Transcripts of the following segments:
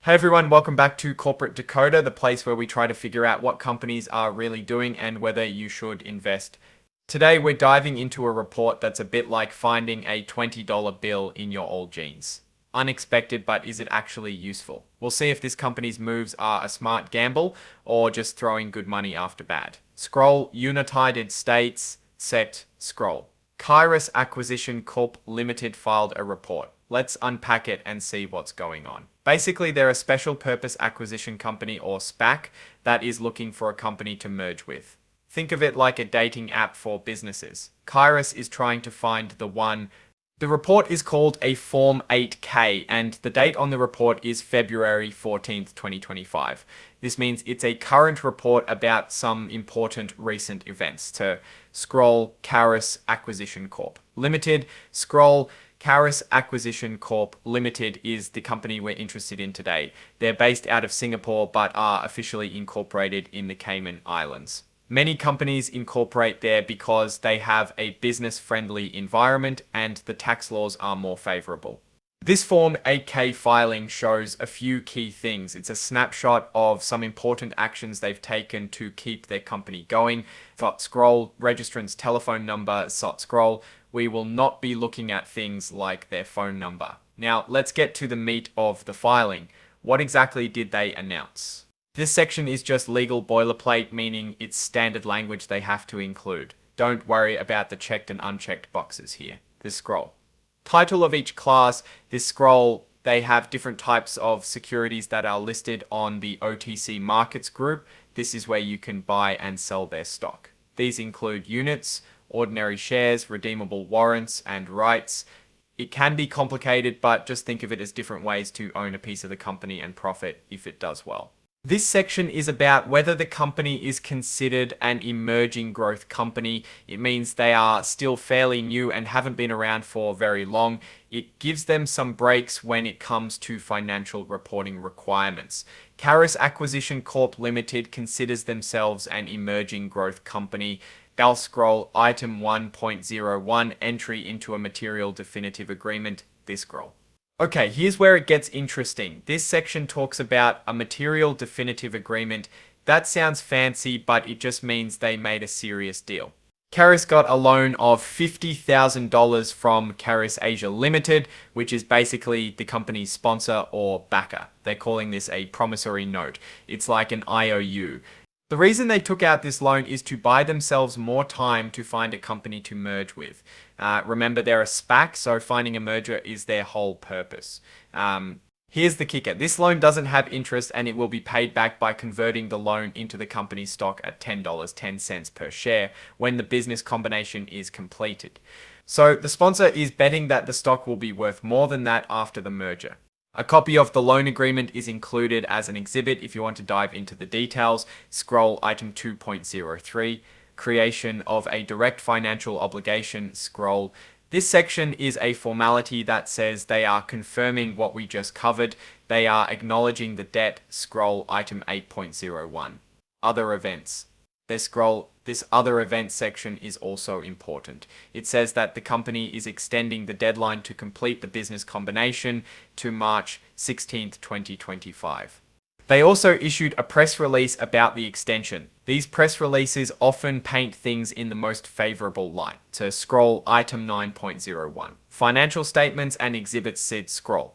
Hey everyone, welcome back to Corporate Decoder, the place where we try to figure out what companies are really doing and whether you should invest. Today we're diving into a report that's a bit like finding a $20 bill in your old jeans. Unexpected, but is it actually useful? We'll see if this company's moves are a smart gamble or just throwing good money after bad. Scroll, United States, set, scroll. Kairous Acquisition Corp Limited filed a report. Let's unpack it and see what's going on. Basically, they're a special purpose acquisition company or SPAC that is looking for a company to merge with. Think of it like a dating app for businesses. Kairous is trying to find the one. The report is called a Form 8K and the date on the report is February 14th, 2025. This means it's a current report about some important recent events. To scroll, Kairous Acquisition Corp Limited, scroll, Kairous Acquisition Corp Limited is the company we're interested in today. They're based out of Singapore but are officially incorporated in the Cayman Islands. Many companies incorporate there because they have a business-friendly environment and the tax laws are more favorable. This Form 8K filing shows a few key things. It's a snapshot of some important actions they've taken to keep their company going. Scroll, registrant's telephone number, scroll. We will not be looking at things like their phone number. Now, let's get to the meat of the filing. What exactly did they announce? This section is just legal boilerplate, meaning it's standard language they have to include. Don't worry about the checked and unchecked boxes here. This scroll. Title of each class, this scroll, they have different types of securities that are listed on the OTC Markets group. This is where you can buy and sell their stock. These include units, ordinary shares, redeemable warrants, and rights. It can be complicated, but just think of it as different ways to own a piece of the company and profit if it does well. This section is about whether the company is considered an emerging growth company. It means they are still fairly new and haven't been around for very long. It gives them some breaks when it comes to financial reporting requirements. Kairous Acquisition Corp Limited considers themselves an emerging growth company. They'll scroll item 1.01 entry into a material definitive agreement. This scroll. Okay, here's where it gets interesting. This section talks about a material definitive agreement. That sounds fancy, but it just means they made a serious deal. Kairous got a loan of $50,000 from Kairous Asia Limited, which is basically the company's sponsor or backer. They're calling this a promissory note. It's like an IOU. The reason they took out this loan is to buy themselves more time to find a company to merge with. Remember, they're a SPAC, so finding a merger is their whole purpose. Here's the kicker. This loan doesn't have interest and it will be paid back by converting the loan into the company's stock at $10.10 per share when the business combination is completed. So the sponsor is betting that the stock will be worth more than that after the merger. A copy of the loan agreement is included as an exhibit if you want to dive into the details. Scroll item 2.03, creation of a direct financial obligation, scroll. This section is a formality that says they are confirming what we just covered. They are acknowledging the debt, scroll item 8.01. Other events. This other events section is also important. It says that the company is extending the deadline to complete the business combination to March 16th, 2025. They also issued a press release about the extension. These press releases often paint things in the most favorable light. To scroll item 9.01. Financial statements and exhibits said scroll.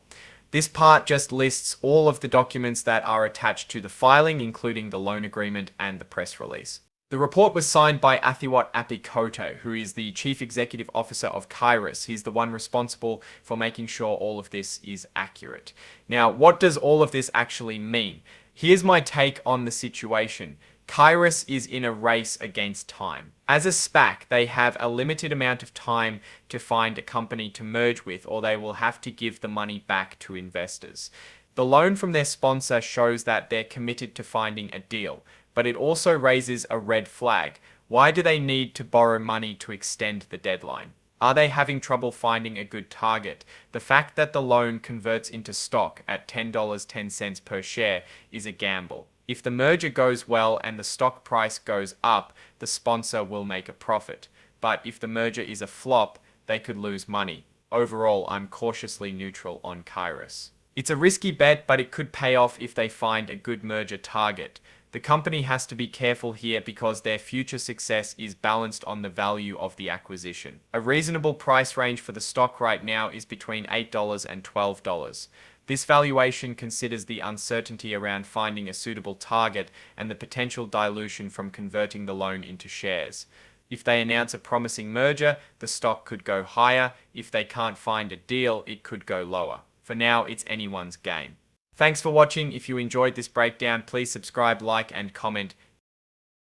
This part just lists all of the documents that are attached to the filing, including the loan agreement and the press release. The report was signed by Athiwat Apikoto, who is the Chief Executive Officer of Kairous. He's the one responsible for making sure all of this is accurate. Now, what does all of this actually mean? Here's my take on the situation. Kairous is in a race against time. As a SPAC, they have a limited amount of time to find a company to merge with, or they will have to give the money back to investors. The loan from their sponsor shows that they're committed to finding a deal, but it also raises a red flag. Why do they need to borrow money to extend the deadline? Are they having trouble finding a good target? The fact that the loan converts into stock at $10.10 per share is a gamble. If the merger goes well and the stock price goes up, the sponsor will make a profit. But if the merger is a flop, they could lose money. Overall, I'm cautiously neutral on Kairous. It's a risky bet, but it could pay off if they find a good merger target. The company has to be careful here because their future success is balanced on the value of the acquisition. A reasonable price range for the stock right now is between $8 and $12. This valuation considers the uncertainty around finding a suitable target and the potential dilution from converting the loan into shares. If they announce a promising merger, the stock could go higher. If they can't find a deal, it could go lower. For now, it's anyone's game. Thanks for watching. If you enjoyed this breakdown, please subscribe, like, and comment.